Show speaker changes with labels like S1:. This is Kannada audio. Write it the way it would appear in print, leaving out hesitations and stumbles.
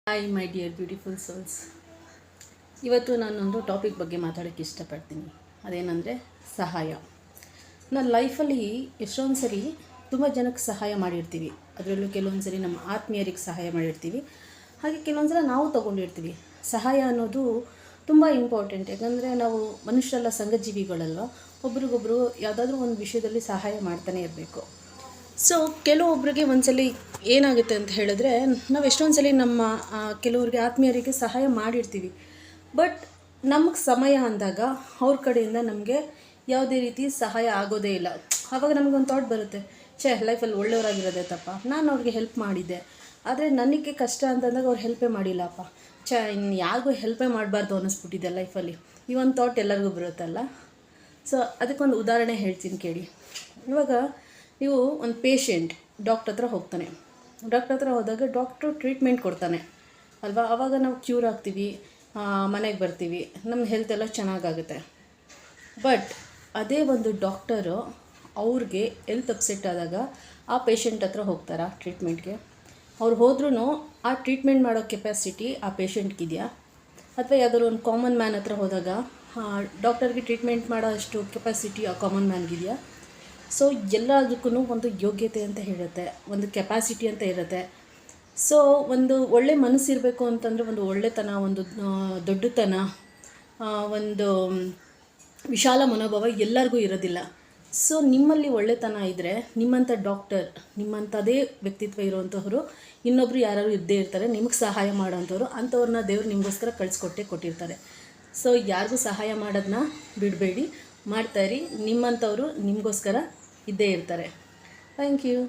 S1: Hi my dear beautiful souls. ಇವತ್ತು ನಾನೊಂದು ಟಾಪಿಕ್ ಬಗ್ಗೆ ಮಾತಾಡೋಕ್ಕೆ ಇಷ್ಟಪಡ್ತೀನಿ. ಅದೇನೆಂದರೆ ಸಹಾಯ. ನನ್ನ ಲೈಫಲ್ಲಿ ಎಷ್ಟೊಂದು ಸರಿ ತುಂಬ ಜನಕ್ಕೆ ಸಹಾಯ ಮಾಡಿರ್ತೀವಿ. ಅದರಲ್ಲೂ ಕೆಲವೊಂದು ಸರಿ ನಮ್ಮ ಆತ್ಮೀಯರಿಗೆ ಸಹಾಯ ಮಾಡಿರ್ತೀವಿ, ಹಾಗೆ ಕೆಲವೊಂದು ಸಲ ನಾವು ತೊಗೊಂಡಿರ್ತೀವಿ. ಸಹಾಯ ಅನ್ನೋದು ತುಂಬ ಇಂಪಾರ್ಟೆಂಟ್. ಯಾಕಂದರೆ ನಾವು ಮನುಷ್ಯರೆಲ್ಲ ಸಂಘಜೀವಿಗಳಲ್ವ, ಒಬ್ರಿಗೊಬ್ರು ಯಾವುದಾದ್ರೂ ಒಂದು ವಿಷಯದಲ್ಲಿ ಸಹಾಯ ಮಾಡ್ತಾನೆ ಇರಬೇಕು. ಸೊ ಕೆಲವೊಬ್ಬರಿಗೆ ಒಂದ್ಸಲಿ ಏನಾಗುತ್ತೆ ಅಂತ ಹೇಳಿದ್ರೆ, ನಾವು ಎಷ್ಟೊಂದು ಸಲ ನಮ್ಮ ಕೆಲವ್ರಿಗೆ ಆತ್ಮೀಯರಿಗೆ ಸಹಾಯ ಮಾಡಿರ್ತೀವಿ. ಬಟ್ ನಮಗೆ ಸಮಯ ಅಂದಾಗ ಅವ್ರ ಕಡೆಯಿಂದ ನಮಗೆ ಯಾವುದೇ ರೀತಿ ಸಹಾಯ ಆಗೋದೇ ಇಲ್ಲ. ಆವಾಗ ನಮಗೊಂದು ಥಾಟ್ ಬರುತ್ತೆ, ಲೈಫಲ್ಲಿ ಒಳ್ಳೆಯವರಾಗಿರೋದೇ ತಪ್ಪ, ನಾನು ಅವ್ರಿಗೆ ಹೆಲ್ಪ್ ಮಾಡಿದ್ದೆ, ಆದರೆ ನನಗೆ ಕಷ್ಟ ಅಂತಂದಾಗ ಅವ್ರು ಹೆಲ್ಪೇ ಮಾಡಿಲ್ಲಪ್ಪ, ಇನ್ನು ಯಾರಿಗೂ ಹೆಲ್ಪೇ ಮಾಡಬಾರ್ದು ಅನ್ನಿಸ್ಬಿಟ್ಟಿದೆ ಲೈಫಲ್ಲಿ. ಈ ಒಂದು ಥಾಟ್ ಎಲ್ಲರಿಗೂ ಬರುತ್ತಲ್ಲ. ಸೊ ಅದಕ್ಕೊಂದು ಉದಾಹರಣೆ ಹೇಳ್ತೀನಿ ಕೇಳಿ. ಇವಾಗ ನೀವು ಒಂದು ಪೇಷೆಂಟ್ ಡಾಕ್ಟ್ರ್ ಹತ್ರ ಹೋಗ್ತಾನೆ. ಡಾಕ್ಟ್ರ್ ಹತ್ರ ಹೋದಾಗ ಡಾಕ್ಟ್ರು ಟ್ರೀಟ್ಮೆಂಟ್ ಕೊಡ್ತಾನೆ ಅಲ್ವಾ. ಆವಾಗ ನಾವು ಕ್ಯೂರ್ ಆಗ್ತೀವಿ, ಮನೆಗೆ ಬರ್ತೀವಿ, ನಮ್ಮ ಹೆಲ್ತ್ ಎಲ್ಲ ಚೆನ್ನಾಗಾಗುತ್ತೆ. ಬಟ್ ಅದೇ ಒಂದು ಡಾಕ್ಟರು ಅವ್ರಿಗೆ ಹೆಲ್ತ್ ಅಪ್ಸೆಟ್ ಆದಾಗ ಆ ಪೇಷೆಂಟ್ ಹತ್ರ ಹೋಗ್ತಾರಾ ಟ್ರೀಟ್ಮೆಂಟ್ಗೆ? ಅವ್ರು ಹೋದ್ರೂ ಆ ಟ್ರೀಟ್ಮೆಂಟ್ ಮಾಡೋ ಕೆಪಾಸಿಟಿ ಆ ಪೇಷೆಂಟ್ಗಿದೆಯಾ? ಅಥವಾ ಯಾವುದಾದ್ರು ಒಂದು ಕಾಮನ್ ಮ್ಯಾನ್ ಹತ್ರ ಹೋದಾಗ ಡಾಕ್ಟರ್ಗೆ ಟ್ರೀಟ್ಮೆಂಟ್ ಮಾಡೋ ಅಷ್ಟು ಕೆಪಾಸಿಟಿ ಆ ಕಾಮನ್ ಮ್ಯಾನ್ಗಿದೆಯಾ? ಸೊ ಎಲ್ಲದಕ್ಕೂ ಒಂದು ಯೋಗ್ಯತೆ ಅಂತ ಇರುತ್ತೆ, ಒಂದು ಕೆಪಾಸಿಟಿ ಅಂತ ಇರುತ್ತೆ. ಸೊ ಒಂದು ಒಳ್ಳೆ ಮನಸ್ಸಿರಬೇಕು ಅಂತಂದರೆ ಒಂದು ಒಳ್ಳೆತನ, ಒಂದು ದೊಡ್ಡತನ, ಒಂದು ವಿಶಾಲ ಮನೋಭಾವ ಎಲ್ಲರಿಗೂ ಇರೋದಿಲ್ಲ. ಸೊ ನಿಮ್ಮಲ್ಲಿ ಒಳ್ಳೆತನ ಇದ್ದರೆ ನಿಮ್ಮಂಥ ಡಾಕ್ಟರ್, ನಿಮ್ಮಂಥದೇ ವ್ಯಕ್ತಿತ್ವ ಇರುವಂಥವ್ರು ಇನ್ನೊಬ್ಬರು ಯಾರು ಇದ್ದೇ ಇರ್ತಾರೆ ನಿಮಗೆ ಸಹಾಯ ಮಾಡೋಂಥವ್ರು. ಅಂಥವ್ರನ್ನ ದೇವ್ರು ನಿಮಗೋಸ್ಕರ ಕೊಟ್ಟಿರ್ತಾರೆ. ಸೊ ಯಾರಿಗೂ ಸಹಾಯ ಮಾಡೋದನ್ನ ಬಿಡಬೇಡಿ, ಮಾಡ್ತಾಯಿರಿ. ನಿಮ್ಮಂಥವ್ರು ನಿಮಗೋಸ್ಕರ ಇದ್ದೇ ಇರ್ತಾರೆ. Thank you.